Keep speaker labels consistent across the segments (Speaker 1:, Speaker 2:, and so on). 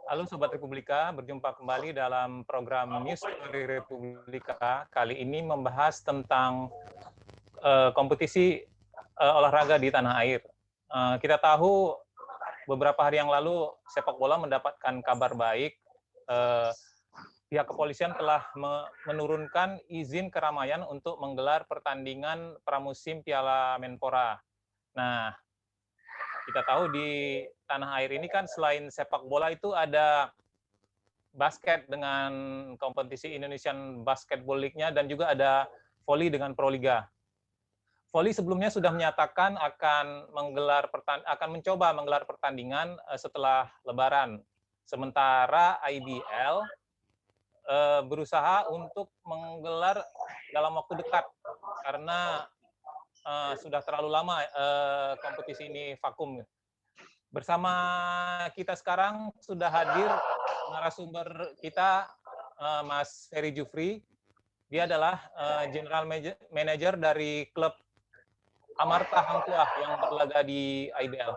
Speaker 1: Halo Sobat Republika, berjumpa kembali dalam program News dari Republika. Kali ini membahas tentang kompetisi olahraga di tanah air. Kita tahu beberapa hari yang lalu sepak bola mendapatkan kabar baik. Pihak kepolisian telah menurunkan izin keramaian untuk menggelar pertandingan pramusim Piala Menpora. Nah, kita tahu di tanah air ini kan selain sepak bola itu ada basket dengan kompetisi Indonesian Basketball League-nya dan juga ada voli dengan Proliga. Voli sebelumnya sudah menyatakan akan mencoba menggelar pertandingan setelah Lebaran. Sementara IBL berusaha untuk menggelar dalam waktu dekat karena sudah terlalu lama kompetisi ini vakum. Bersama kita sekarang sudah hadir narasumber kita, Mas Ferry Jufri. Dia adalah General Manager dari klub Amarta Hang Tuah yang berlaga di IBL.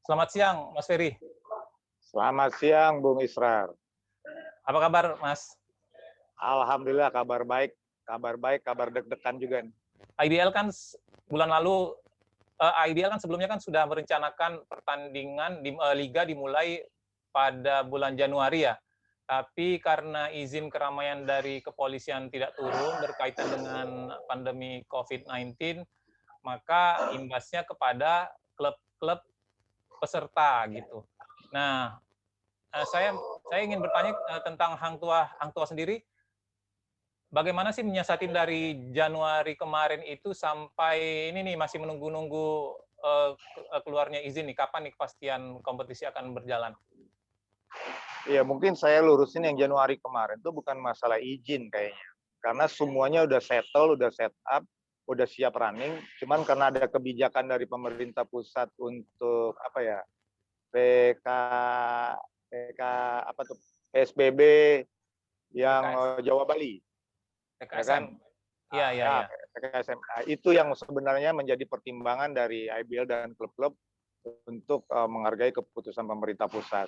Speaker 1: Selamat siang, Mas Ferry.
Speaker 2: Selamat siang, Bung Israr.
Speaker 1: Apa kabar, Mas?
Speaker 2: Alhamdulillah kabar baik, kabar deg-degan juga nih.
Speaker 1: IBL kan bulan lalu IBL kan sebelumnya kan sudah merencanakan pertandingan di liga dimulai pada bulan Januari ya. Tapi karena izin keramaian dari kepolisian tidak turun berkaitan dengan pandemi COVID-19, maka imbasnya kepada klub-klub peserta gitu. Nah, saya ingin bertanya tentang Hang Tuah sendiri. Bagaimana sih menyiasatin dari Januari kemarin itu sampai ini nih masih menunggu-nunggu keluarnya izin nih, kapan nih kepastian kompetisi akan berjalan?
Speaker 2: Iya, mungkin saya lurusin yang Januari kemarin itu bukan masalah izin kayaknya. Karena semuanya udah settle, udah set up, udah siap running. Cuman karena ada kebijakan dari pemerintah pusat untuk apa ya? PK apa tuh? PSBB yang Jawa Bali.
Speaker 1: PKSM.
Speaker 2: Ya kan?
Speaker 1: Iya.
Speaker 2: PKSM. Itu yang sebenarnya menjadi pertimbangan dari IBL dan klub-klub untuk menghargai keputusan pemerintah pusat.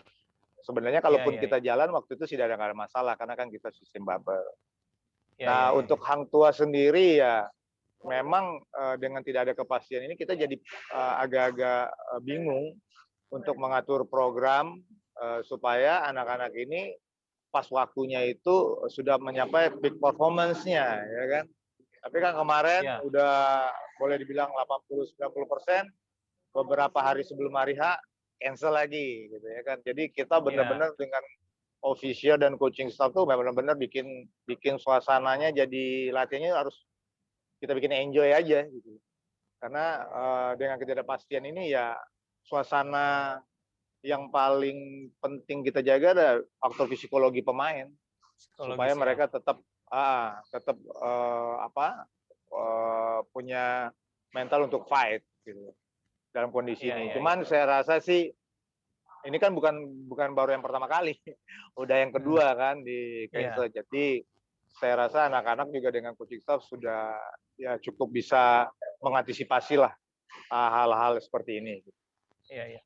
Speaker 2: Sebenarnya kalaupun kita jalan waktu itu tidak ada masalah karena kan kita sistem bubble. Nah, untuk Hang Tuah sendiri ya memang dengan tidak ada kepastian ini kita jadi agak-agak bingung untuk mengatur program supaya anak-anak ini pas waktunya itu sudah mencapai peak performance-nya, ya kan? Tapi kan kemarin udah boleh dibilang 80-90%, beberapa hari sebelum hari H cancel lagi gitu ya kan. Jadi kita benar-benar dengan official dan coaching staff tuh benar-benar bikin suasananya jadi latihannya harus kita bikin enjoy aja gitu. Karena dengan ketidakpastian ini ya suasana yang paling penting kita jaga adalah faktor psikologi pemain supaya mereka tetap punya mental untuk fight gitu dalam kondisi ini. Cuman saya rasa sih ini kan bukan baru yang pertama kali, udah yang kedua kan di cancel. Jadi saya rasa anak-anak juga dengan coaching staff sudah ya cukup bisa mengantisipasi lah hal-hal seperti ini.
Speaker 1: Iya.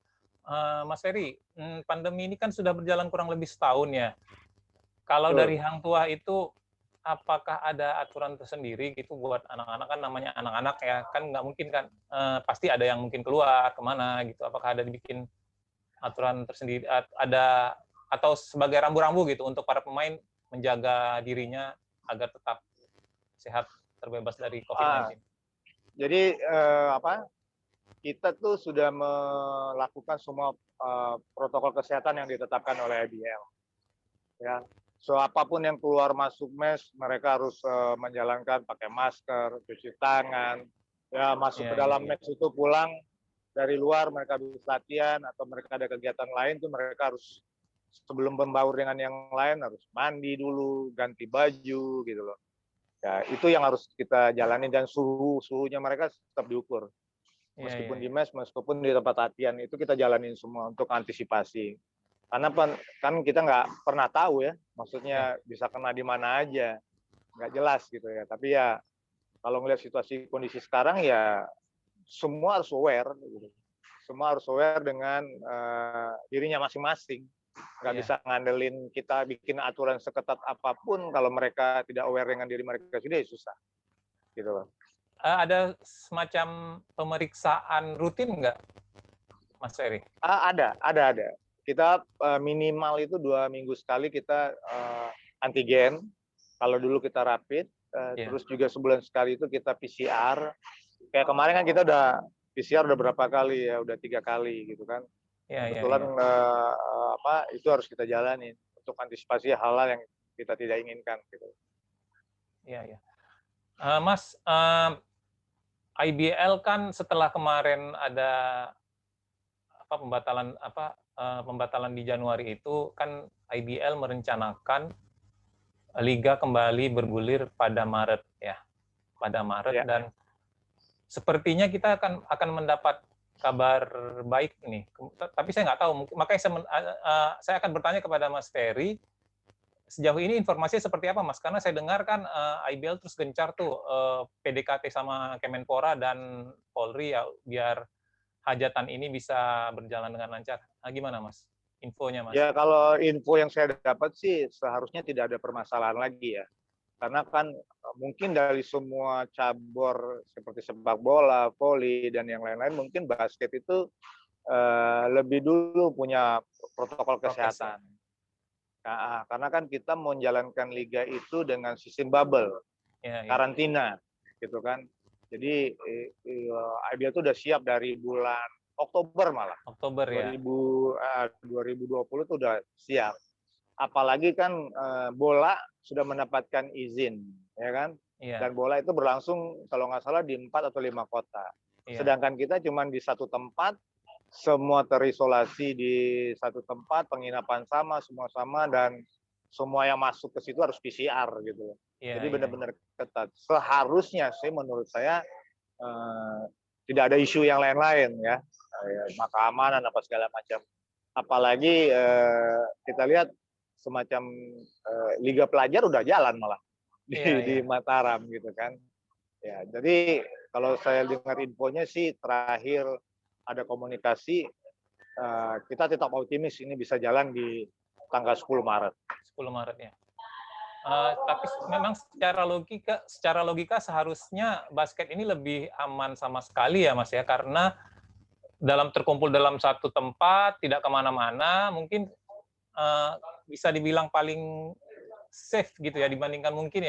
Speaker 1: Mas Ferry, pandemi ini kan sudah berjalan kurang lebih setahun ya. Kalau dari Hang Tuah itu apakah ada aturan tersendiri gitu buat anak-anak, kan namanya anak-anak ya, kan nggak mungkin kan pasti ada yang mungkin keluar kemana gitu. Apakah ada dibikin aturan tersendiri ada atau sebagai rambu-rambu gitu untuk para pemain menjaga dirinya agar tetap sehat terbebas dari COVID-19?
Speaker 2: Jadi kita tuh sudah melakukan semua protokol kesehatan yang ditetapkan oleh IBL. Ya, so apapun yang keluar masuk mes mereka harus menjalankan pakai masker, cuci tangan, ya masuk ke dalam mes itu pulang dari luar mereka habis latihan atau mereka ada kegiatan lain tuh mereka harus sebelum membaur dengan yang lain harus mandi dulu, ganti baju gitu loh. Ya, itu yang harus kita jalani dan suhunya mereka tetap diukur. Meskipun di mes, meskipun di tempat latihan itu kita jalanin semua untuk antisipasi. Karena kan kita nggak pernah tahu ya, maksudnya bisa kena di mana aja, nggak jelas gitu ya. Tapi ya kalau ngelihat situasi kondisi sekarang ya semua harus aware, gitu. Semua harus aware dengan dirinya masing-masing. nggak bisa ngandelin kita bikin aturan seketat apapun kalau mereka tidak aware dengan diri mereka sendiri, susah gitu loh.
Speaker 1: Ada semacam pemeriksaan rutin nggak, Mas Ferry?
Speaker 2: Ada. Kita minimal itu 2 minggu sekali kita antigen. Kalau dulu kita rapid, terus juga sebulan sekali itu kita PCR. Kayak kemarin kan kita udah PCR udah berapa kali ya, udah 3 kali gitu kan. Kebetulan itu harus kita jalani untuk antisipasi hal-hal yang kita tidak inginkan gitu.
Speaker 1: Iya. Mas, IBL kan setelah kemarin ada pembatalan di Januari itu kan IBL merencanakan liga kembali bergulir pada Maret ya. Dan sepertinya kita akan mendapat kabar baik nih. Tapi saya nggak tahu, makanya saya akan bertanya kepada Mas Ferry, sejauh ini informasinya seperti apa, Mas? Karena saya dengar kan IBL terus gencar tuh PDKT sama Kemenpora dan Polri ya, biar hajatan ini bisa berjalan dengan lancar. Nah, gimana, Mas? Infonya, Mas?
Speaker 2: Ya, kalau info yang saya dapat sih seharusnya tidak ada permasalahan lagi ya. Karena kan mungkin dari semua cabur seperti sepak bola, voli, dan yang lain-lain, mungkin basket itu lebih dulu punya protokol kesehatan. Nah, karena kan kita menjalankan liga itu dengan sistem bubble, karantina, gitu kan. Jadi IBL itu udah siap dari bulan Oktober malah.
Speaker 1: Oktober
Speaker 2: 2020 itu udah siap. Apalagi kan bola sudah mendapatkan izin, ya kan? Dan bola itu berlangsung kalau nggak salah di 4 atau 5 kota. Sedangkan kita cuma di satu tempat, semua terisolasi di satu tempat, penginapan sama, semua sama, dan semua yang masuk ke situ harus PCR gitu. Jadi benar-benar ketat. Seharusnya sih menurut saya tidak ada isu yang lain-lain ya, keamanan apa segala macam. Apalagi kita lihat semacam liga pelajar udah jalan malah di Mataram gitu kan. Ya, jadi kalau saya dengar infonya sih terakhir ada komunikasi, kita tetap optimis ini bisa jalan di tanggal 10 Maret.
Speaker 1: 10 Maret ya. Tapi memang secara logika seharusnya basket ini lebih aman sama sekali ya, Mas ya, karena terkumpul dalam satu tempat, tidak kemana-mana, mungkin bisa dibilang paling safe gitu ya dibandingkan mungkin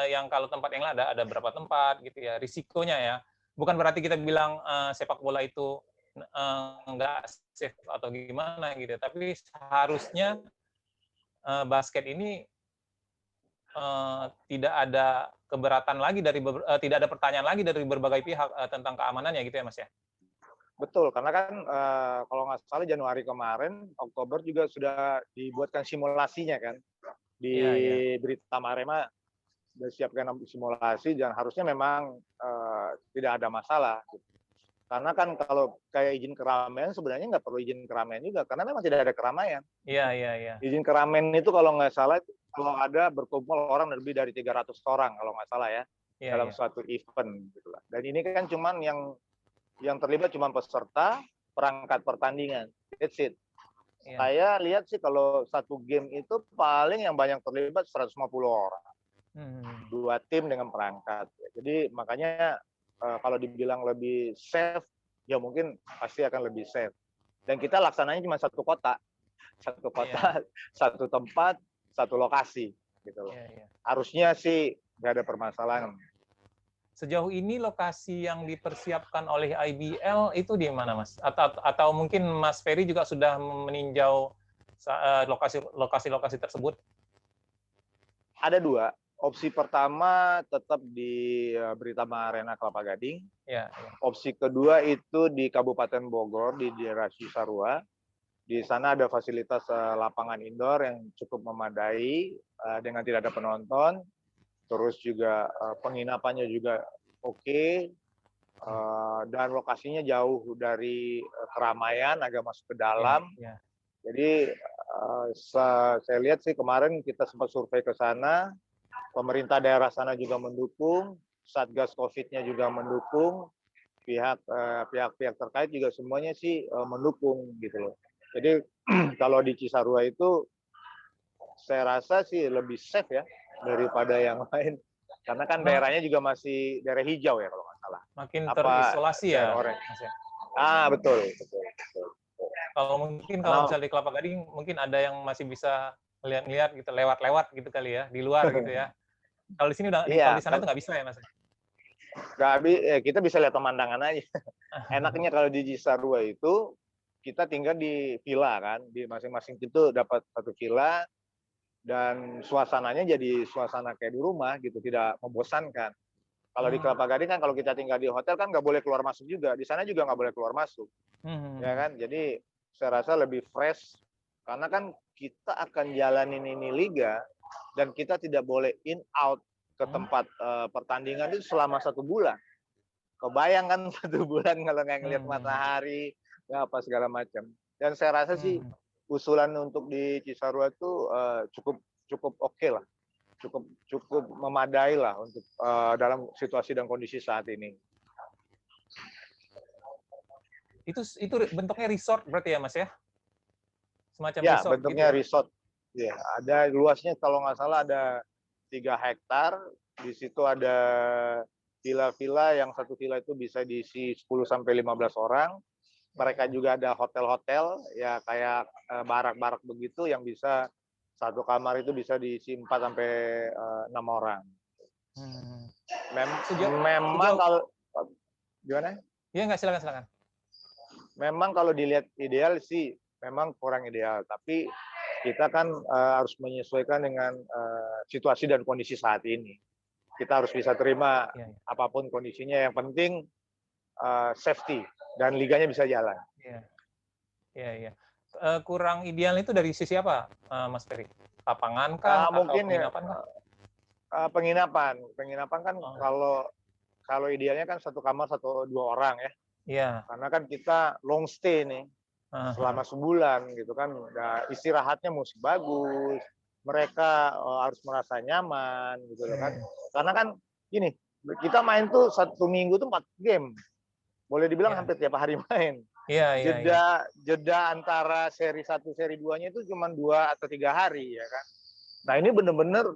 Speaker 1: yang kalau tempat yang lain ada berapa tempat gitu ya, risikonya ya. Bukan berarti kita bilang sepak bola itu nggak safe atau gimana gitu, tapi seharusnya basket ini tidak ada keberatan lagi tidak ada pertanyaan lagi dari berbagai pihak tentang keamanannya gitu ya, Mas ya.
Speaker 2: Betul, karena kan kalau nggak salah Januari kemarin, Oktober juga sudah dibuatkan simulasinya kan. Di Berita Marema sudah siapkan simulasi dan harusnya memang tidak ada masalah. Karena kan kalau kayak izin keramaian sebenarnya nggak perlu izin keramaian juga, karena memang tidak ada keramaian.
Speaker 1: Iya.
Speaker 2: Izin keramaian itu kalau nggak salah, kalau ada berkumpul orang lebih dari 300 orang kalau nggak salah ya, dalam suatu event. Gitu lah. Dan ini kan cuman yang terlibat cuma peserta, perangkat pertandingan. That's it. Saya lihat sih kalau satu game itu paling yang banyak terlibat 150 orang. 2 tim dengan perangkat. Jadi makanya kalau dibilang lebih safe, ya mungkin pasti akan lebih safe. Dan kita laksananya cuma satu kota, satu tempat, satu lokasi. Gitu loh. Harusnya sih nggak ada permasalahan.
Speaker 1: Sejauh ini lokasi yang dipersiapkan oleh IBL itu di mana, Mas? Atau mungkin Mas Ferry juga sudah meninjau lokasi-lokasi tersebut?
Speaker 2: Ada 2. Opsi pertama tetap di Britama Arena Kelapa Gading. Opsi kedua itu di Kabupaten Bogor, di daerah Cisarua. Di sana ada fasilitas lapangan indoor yang cukup memadai dengan tidak ada penonton. Terus juga penginapannya juga oke, dan lokasinya jauh dari keramaian, agak masuk ke dalam. Jadi saya lihat sih kemarin kita sempat survei ke sana, pemerintah daerah sana juga mendukung, Satgas COVID-nya juga mendukung, pihak-pihak terkait juga semuanya sih mendukung gitu loh. Jadi kalau di Cisarua itu saya rasa sih lebih safe ya daripada yang lain. Karena kan daerahnya juga masih daerah hijau ya kalau nggak salah.
Speaker 1: Makin
Speaker 2: Apa
Speaker 1: terisolasi
Speaker 2: daerah
Speaker 1: ya,
Speaker 2: orange.
Speaker 1: Mas ya.
Speaker 2: Betul.
Speaker 1: Kalau misalnya di Kelapa Gading mungkin ada yang masih bisa lihat-lihat gitu, lewat-lewat gitu kali ya, di luar gitu ya. Kalau di sini kalau
Speaker 2: Iya,
Speaker 1: di sana tuh nggak bisa ya, Mas?
Speaker 2: kita bisa lihat pemandangan aja. Enaknya kalau di Cisarua itu kita tinggal di villa kan, di masing-masing itu dapat satu villa dan suasananya jadi suasana kayak di rumah gitu, tidak membosankan. Kalau di Kelapa Gading kan kalau kita tinggal di hotel kan nggak boleh keluar masuk juga, di sana juga nggak boleh keluar masuk, ya kan? Jadi saya rasa lebih fresh karena kan kita akan jalanin ini liga dan kita tidak boleh in out ke tempat pertandingan itu selama 1 bulan. Kebayang kan 1 bulan kalau nggak ngelihat matahari, ya apa segala macam. Dan saya rasa sih usulan untuk di Cisarua itu cukup oke lah, cukup memadai lah untuk dalam situasi dan kondisi saat ini.
Speaker 1: Itu bentuknya resort berarti ya, Mas ya? Semacam
Speaker 2: Ya,
Speaker 1: resort
Speaker 2: bentuknya
Speaker 1: gitu ya?
Speaker 2: resort. Ya, ada luasnya kalau nggak salah ada 3 hektar. Di situ ada villa-villa yang satu villa itu bisa diisi 10 sampai 15 orang. Mereka juga ada hotel-hotel ya kayak barak-barak begitu yang bisa satu kamar itu bisa diisi 4 sampai 6 orang. Memang kalau gimana?
Speaker 1: Iya nggak, silakan.
Speaker 2: Memang kalau dilihat ideal sih memang kurang ideal, tapi kita kan harus menyesuaikan dengan situasi dan kondisi saat ini. Kita harus bisa terima apapun kondisinya, yang penting safety dan liganya bisa jalan.
Speaker 1: Iya. Kurang ideal itu dari sisi apa, Mas Ferry? Lapangan kah atau penginapan kah?
Speaker 2: Penginapan kan kalau idealnya kan satu kamar 1-2 orang ya.
Speaker 1: Iya.
Speaker 2: Karena kan kita long stay nih selama sebulan gitu kan. Nah, istirahatnya mesti bagus. Mereka harus merasa nyaman gitu loh kan. Karena kan gini, kita main tuh 1 minggu tuh 4 game. Boleh dibilang hampir tiap hari main. Jeda antara seri 1 seri 2-nya itu cuma 2 atau 3 hari ya kan. Nah, ini benar-benar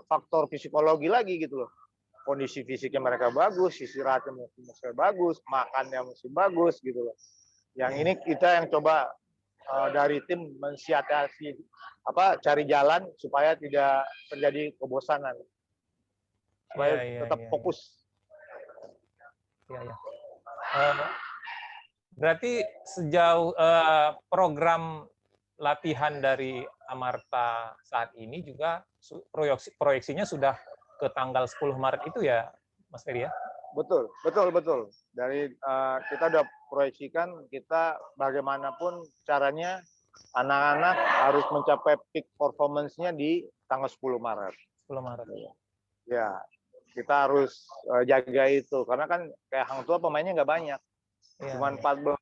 Speaker 2: faktor psikologi lagi gitu loh. Kondisi fisiknya mereka bagus, istirahatnya mesti bagus, makannya mesti bagus gitu loh. Yang ini kita yang coba dari tim mensiasati cari jalan supaya tidak terjadi kebosanan. Supaya tetap fokus.
Speaker 1: Iya. Berarti sejauh program latihan dari Amarta saat ini juga proyeksinya sudah ke tanggal 10 Maret itu ya, Mas Ferry ya?
Speaker 2: Betul. Dari kita udah proyeksikan, kita bagaimanapun caranya anak-anak harus mencapai peak performance-nya di tanggal 10 Maret.
Speaker 1: 10 Maret.
Speaker 2: Ya, kita harus jaga itu. Karena kan kayak Hang Tua pemainnya nggak banyak. Cuma 14,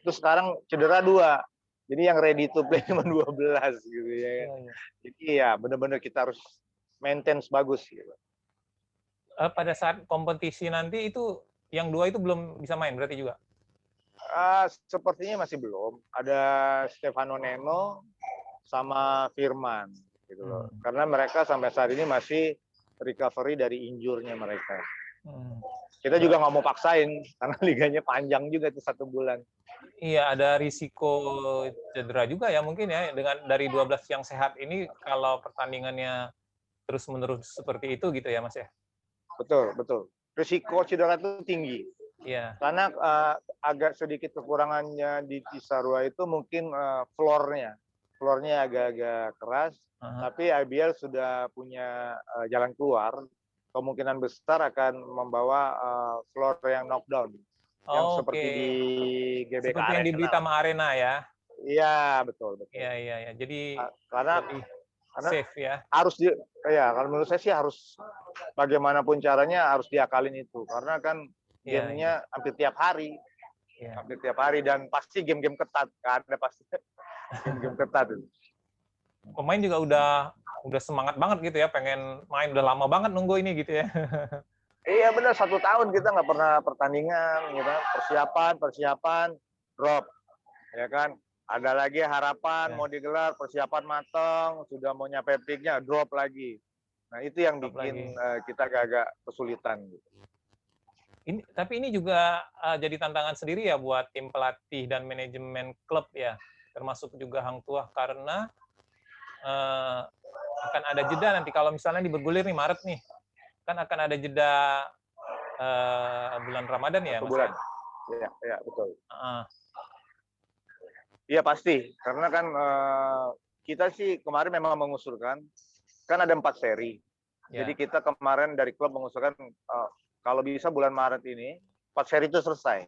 Speaker 2: terus sekarang cedera 2. Jadi yang ready to play cuma 12 gitu ya. Jadi ya benar-benar kita harus maintenance bagus gitu.
Speaker 1: Pada saat kompetisi nanti itu yang 2 itu belum bisa main berarti juga?
Speaker 2: Sepertinya masih belum. Ada Stefano Neno sama Firman gitu loh. Karena mereka sampai saat ini masih recovery dari injurnya mereka. Kita juga nggak mau paksain karena liganya panjang juga itu 1 bulan.
Speaker 1: Iya, ada risiko cedera juga ya mungkin ya, dengan dari 12 yang sehat ini kalau pertandingannya terus-menerus seperti itu gitu ya, Mas ya?
Speaker 2: Betul. Risiko cedera itu tinggi.
Speaker 1: Iya.
Speaker 2: Karena agak sedikit kekurangannya di Cisarua itu mungkin floor-nya agak-agak keras, tapi IBL sudah punya jalan keluar. Kemungkinan besar akan membawa floor yang knockdown. Yang seperti di GBK
Speaker 1: seperti yang di Britama Arena ya?
Speaker 2: Iya, betul.
Speaker 1: Iya. Jadi
Speaker 2: karena
Speaker 1: safe ya?
Speaker 2: Kalau menurut saya sih harus bagaimanapun caranya harus diakalin itu. Karena kan game-nya hampir tiap hari. Hampir tiap hari dan pasti game-game ketat. Karena pasti game-game ketat itu.
Speaker 1: Pemain juga udah semangat banget gitu ya, pengen main, udah lama banget nunggu ini gitu ya.
Speaker 2: Iya benar, 1 tahun kita nggak pernah pertandingan, gitu. Persiapan, drop, ya kan. Ada lagi harapan
Speaker 1: Ya.
Speaker 2: mau digelar, persiapan matang, sudah mau nyampe peaknya, drop lagi. Nah itu yang
Speaker 1: Drop
Speaker 2: bikin
Speaker 1: lagi.
Speaker 2: kita agak kesulitan. Gitu.
Speaker 1: Tapi ini juga jadi tantangan sendiri ya buat tim pelatih dan manajemen klub ya, termasuk juga Hang Tuah, karena akan ada jeda nanti kalau misalnya bergulir nih Maret nih, kan akan ada jeda bulan Ramadan ya,
Speaker 2: 1
Speaker 1: Mas
Speaker 2: bulan.
Speaker 1: ya?
Speaker 2: Ya, betul.
Speaker 1: Uh,
Speaker 2: Iya pasti, karena kan kita sih kemarin memang mengusulkan, kan ada 4 seri.
Speaker 1: ya.
Speaker 2: Jadi kita kemarin dari klub mengusulkan kalau bisa bulan Maret ini 4 seri itu selesai.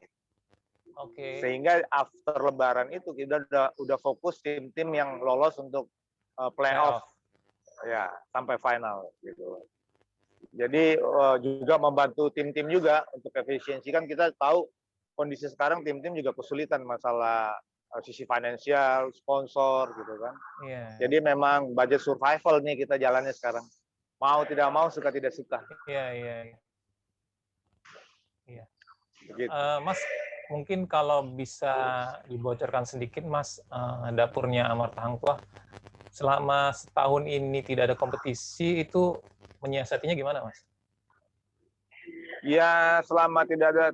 Speaker 1: Oke.
Speaker 2: Sehingga after Lebaran itu kita udah fokus tim-tim yang lolos untuk playoff, ya sampai final gitu. Jadi juga membantu tim-tim juga untuk efisiensi, kan kita tahu kondisi sekarang tim-tim juga kesulitan masalah sisi finansial, sponsor gitu kan.
Speaker 1: Yeah.
Speaker 2: Jadi memang budget survival nih kita jalannya sekarang. Mau tidak mau, suka tidak suka.
Speaker 1: Iya.
Speaker 2: Begitu.
Speaker 1: Mas, mungkin kalau bisa dibocorkan sedikit, Mas, dapurnya Amarta Hang Tuah, selama setahun ini tidak ada kompetisi, itu menyiasatinya gimana, Mas?
Speaker 2: Ya, selama tidak ada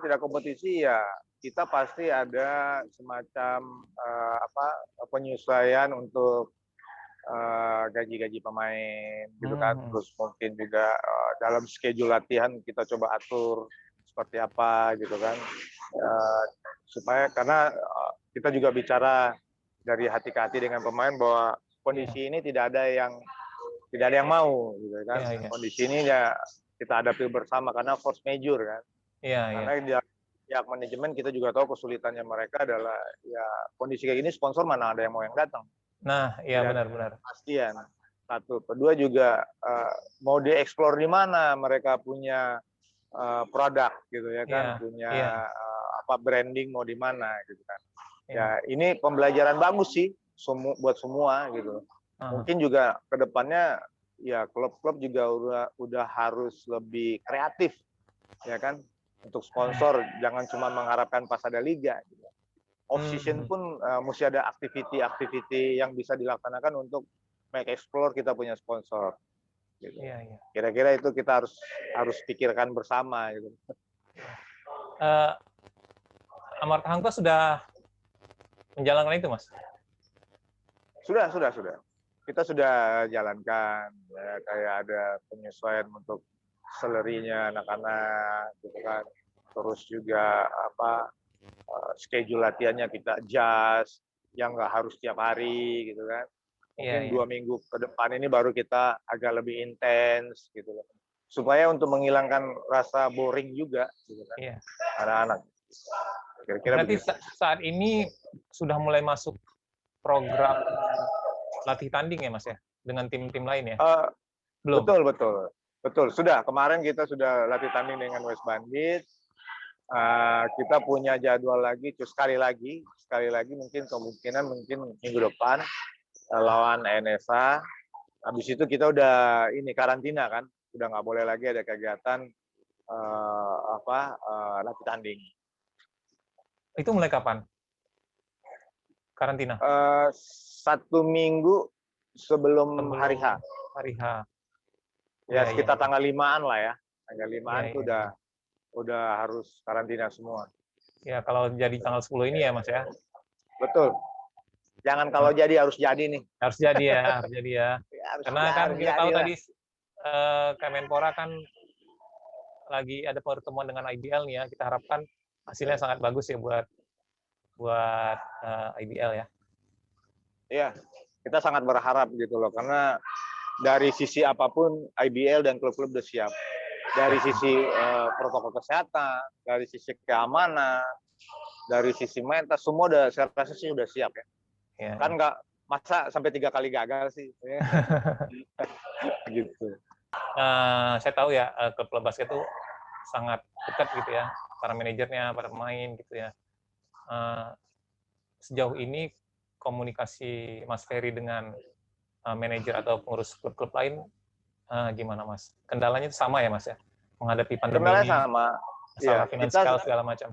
Speaker 2: tidak kompetisi ya kita pasti ada semacam penyesuaian untuk gaji-gaji pemain gitu kan. Terus mungkin juga dalam schedule latihan kita coba atur seperti apa gitu kan. Supaya karena kita juga bicara dari hati ke hati dengan pemain bahwa kondisi ini tidak ada yang mau gitu kan. Kondisi ini ya kita hadapi bersama karena force major kan. Karena di pihak manajemen kita juga tahu kesulitannya mereka adalah ya kondisi kayak gini sponsor mana ada yang mau yang datang.
Speaker 1: Nah, iya benar-benar.
Speaker 2: Pastian. Satu, kedua juga mau dieksplor di mana mereka punya produk gitu ya kan, punya branding mau di mana gitu kan. Ya ini pembelajaran bagus sih buat semua gitu. Mungkin juga kedepannya ya klub-klub juga udah harus lebih kreatif ya kan untuk sponsor, jangan cuma mengharapkan pas ada liga gitu. Off season pun mesti ada aktiviti yang bisa dilaksanakan untuk make explore kita punya sponsor gitu. Kira-kira itu kita harus pikirkan bersama gitu.
Speaker 1: Amarta Hang Tuah sudah menjalankan itu, Mas?
Speaker 2: Sudah. Kita sudah jalankan, ya, kayak ada penyesuaian untuk salary-nya anak-anak, gitu kan. Terus juga schedule latihannya kita adjust, yang nggak harus tiap hari, gitu kan. Mungkin 2 minggu ke depan ini baru kita agak lebih intens, gitu loh. Supaya untuk menghilangkan rasa boring juga, gitu kan. Anak-anak. Kira-kira
Speaker 1: berarti saat ini sudah mulai masuk program latih tanding ya, Mas ya, dengan tim-tim lain ya?
Speaker 2: Belum. Betul. Sudah. Kemarin kita sudah latih tanding dengan West Bandit. Kita punya jadwal lagi, sekali lagi mungkin kemungkinan minggu depan lawan NSA. Habis itu kita udah karantina kan, udah nggak boleh lagi ada kegiatan latih tanding.
Speaker 1: Itu mulai kapan? Karantina?
Speaker 2: 1 minggu sebelum hari H.
Speaker 1: Hari H.
Speaker 2: Ya, sekitar tanggal 5-an lah ya. Tanggal 5-an itu udah harus karantina semua.
Speaker 1: Ya, kalau jadi tanggal 10 ini ya, Mas ya?
Speaker 2: Betul. Jangan kalau jadi, harus jadi nih.
Speaker 1: Harus jadi ya. Karena kan kita tahu tadi Kemenpora kan lagi ada pertemuan dengan IBL nih ya. Kita harapkan hasilnya sangat bagus ya buat IBL ya.
Speaker 2: Iya, kita sangat berharap gitu loh, karena dari sisi apapun IBL dan klub-klub udah siap. Dari sisi protokol kesehatan, dari sisi keamanan, dari sisi mental, semua saya rasa sih udah siap ya. Kan nggak masa sampai 3 kali gagal sih. Gitu.
Speaker 1: Saya tahu ya klub basket itu sangat dekat gitu ya, para manajernya, para pemain gitu ya. Sejauh ini komunikasi Mas Ferry dengan manajer atau pengurus klub-klub lain gimana, Mas? Kendalanya itu sama ya, Mas ya? Menghadapi pandemi ini,
Speaker 2: sama.
Speaker 1: masalah finansial segala macam.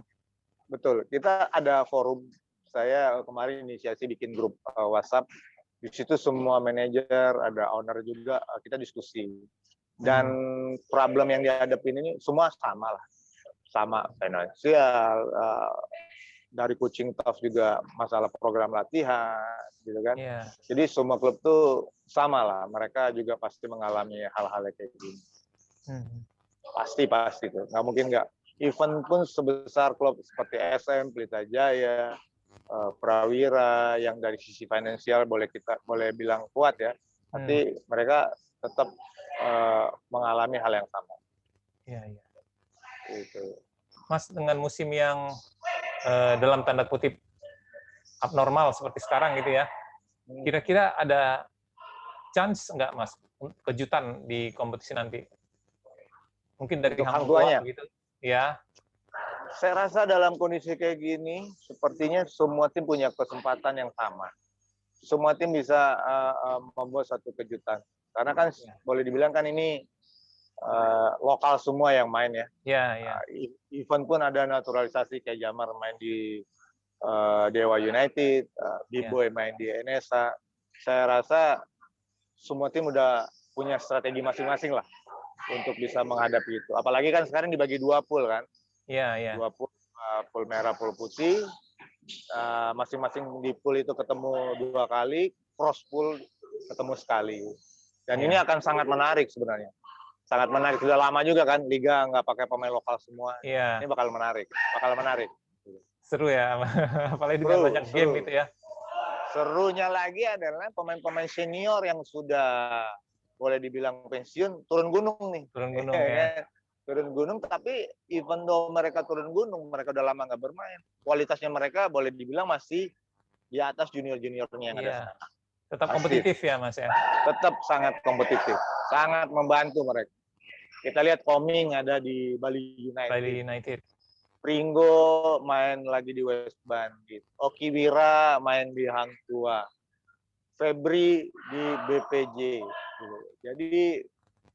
Speaker 2: Betul. Kita ada forum saya kemarin inisiasi bikin grup WhatsApp. Di situ semua manajer, ada owner juga, kita diskusi. Dan problem yang dihadapin ini semua sama lah. Sama finansial, dari coaching staff juga masalah program latihan, gitu kan.
Speaker 1: Yeah.
Speaker 2: Jadi semua klub tuh sama lah. Mereka juga pasti mengalami hal-hal kayak gini. Pasti tuh. Nggak mungkin nggak. Event pun sebesar klub seperti SM, Pelita Jaya, Prawira, yang dari sisi finansial boleh bilang kuat ya, tapi mereka tetap mengalami hal yang sama.
Speaker 1: Iya.
Speaker 2: Gitu.
Speaker 1: Mas, dengan musim yang dalam tanda kutip abnormal seperti sekarang gitu ya, kira-kira ada chance nggak, Mas, kejutan di kompetisi nanti? Mungkin dari Hang Tuah gitu. Ya.
Speaker 2: Saya rasa dalam kondisi kayak gini, sepertinya semua tim punya kesempatan yang sama. Semua tim bisa membuat satu kejutan. Karena kan boleh dibilang kan ini lokal semua yang main ya.
Speaker 1: Iya.
Speaker 2: Event pun ada naturalisasi, kayak Jamar main di Dewa United, B-Boy main di NSA. Saya rasa semua tim udah punya strategi masing-masing lah untuk bisa menghadapi itu. Apalagi kan sekarang dibagi 2 pool kan.
Speaker 1: Iya.
Speaker 2: 2 pool, pool merah, pool putih. Masing-masing di pool itu ketemu 2 kali, cross pool ketemu sekali. Dan ini akan sangat menarik sebenarnya. Sangat menarik. Sudah lama juga kan liga nggak pakai pemain lokal semua.
Speaker 1: Iya.
Speaker 2: Ini bakal menarik.
Speaker 1: Seru ya, apalagi dengan banyak game gitu ya.
Speaker 2: Serunya lagi adalah pemain-pemain senior yang sudah boleh dibilang pensiun turun gunung nih.
Speaker 1: Turun gunung ya.
Speaker 2: Turun gunung, tapi even though mereka turun gunung, mereka udah lama nggak bermain. Kualitasnya mereka boleh dibilang masih di atas junior-juniornya yang ada sekarang.
Speaker 1: Tetap kompetitif ya, Mas ya?
Speaker 2: Tetap sangat kompetitif. Sangat membantu mereka. Kita lihat Koming ada di Bali United. Pringgo main lagi di West Bandit. Okiwira main di Hang Tuah. Febri di BPJ. Jadi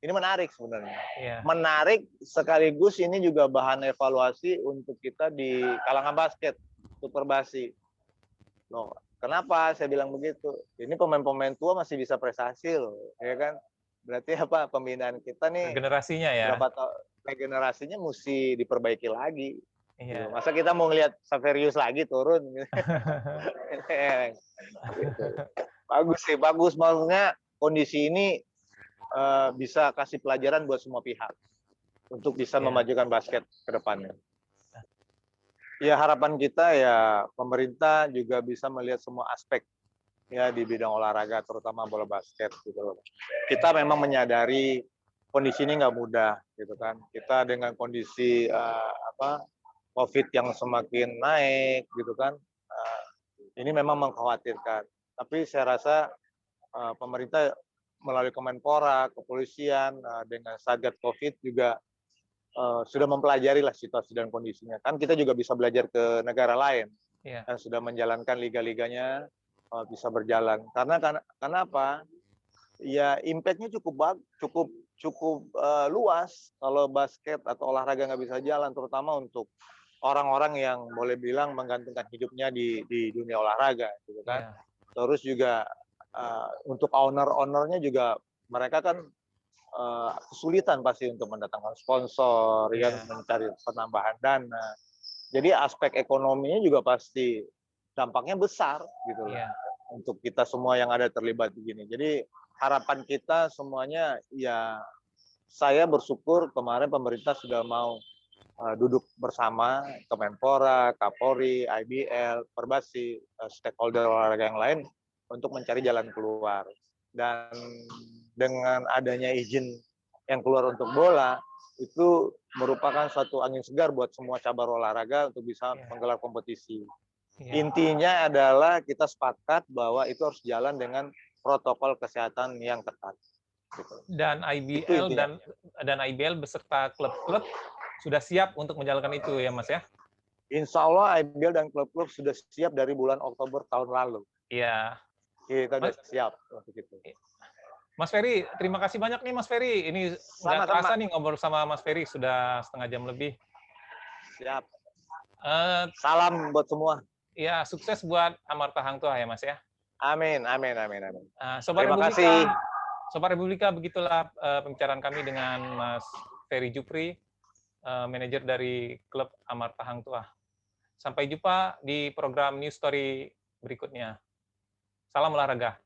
Speaker 2: ini menarik sebenarnya.
Speaker 1: Yeah.
Speaker 2: Menarik sekaligus ini juga bahan evaluasi untuk kita di kalangan basket, Superbasi. Loh, kenapa saya bilang begitu? Ini pemain-pemain tua masih bisa prestasi loh, ya kan? Berarti apa, pembinaan kita nih
Speaker 1: generasinya ya.
Speaker 2: Berapa tahun regenerasinya mesti diperbaiki lagi.
Speaker 1: Iya.
Speaker 2: Masa kita mau ngelihat Saverius lagi turun? Bagus. Maksudnya kondisi ini bisa kasih pelajaran buat semua pihak untuk bisa memajukan basket ke depannya. Ya harapan kita ya pemerintah juga bisa melihat semua aspek ya di bidang olahraga, terutama bola basket gitu. Kita memang menyadari kondisi ini nggak mudah gitu kan. Kita dengan kondisi COVID yang semakin naik gitu kan, ini memang mengkhawatirkan. Tapi saya rasa pemerintah melalui Kemenpora, kepolisian, dengan Satgas COVID juga sudah mempelajari lah situasi dan kondisinya. Kan kita juga bisa belajar ke negara lain yang sudah menjalankan liga-liganya bisa berjalan. Karena apa? Ya impact-nya cukup luas kalau basket atau olahraga nggak bisa jalan, terutama untuk orang-orang yang boleh bilang menggantungkan hidupnya di dunia olahraga, gitu kan. Terus juga untuk owner-ownernya juga mereka kan kesulitan pasti untuk mendatangkan sponsor, kan, mencari penambahan dana. Jadi aspek ekonominya juga pasti dampaknya besar, gitu loh, untuk kita semua yang ada terlibat begini. Jadi harapan kita semuanya ya, saya bersyukur kemarin pemerintah sudah mau duduk bersama Kemenpora, Kapolri, IBL, Perbasi, stakeholder olahraga yang lain untuk mencari jalan keluar. Dan dengan adanya izin yang keluar untuk bola, itu merupakan suatu angin segar buat semua cabang olahraga untuk bisa menggelar kompetisi. Intinya adalah kita sepakat bahwa itu harus jalan dengan protokol kesehatan yang ketat. Gitu.
Speaker 1: Dan IBL beserta klub-klub sudah siap untuk menjalankan itu ya, Mas ya?
Speaker 2: Insya Allah IBL dan klub-klub sudah siap dari bulan Oktober tahun lalu.
Speaker 1: Iya.
Speaker 2: Kita sudah siap untuk itu.
Speaker 1: Mas Ferry, terima kasih banyak nih Mas Ferry. Ini nggak terasa nih ngobrol sama Mas Ferry, sudah setengah jam lebih.
Speaker 2: Siap. Salam buat semua.
Speaker 1: Ya, sukses buat Amarta Hang Tuah ya, Mas ya.
Speaker 2: Amin, amin, amin, amin.
Speaker 1: Sobat
Speaker 2: Terima
Speaker 1: Republika,
Speaker 2: kasih.
Speaker 1: Sobat Republika, begitulah pembicaraan kami dengan Mas Ferry Jupri, manajer dari klub Amarta Hang Tuah. Sampai jumpa di program News Story berikutnya. Salam olahraga.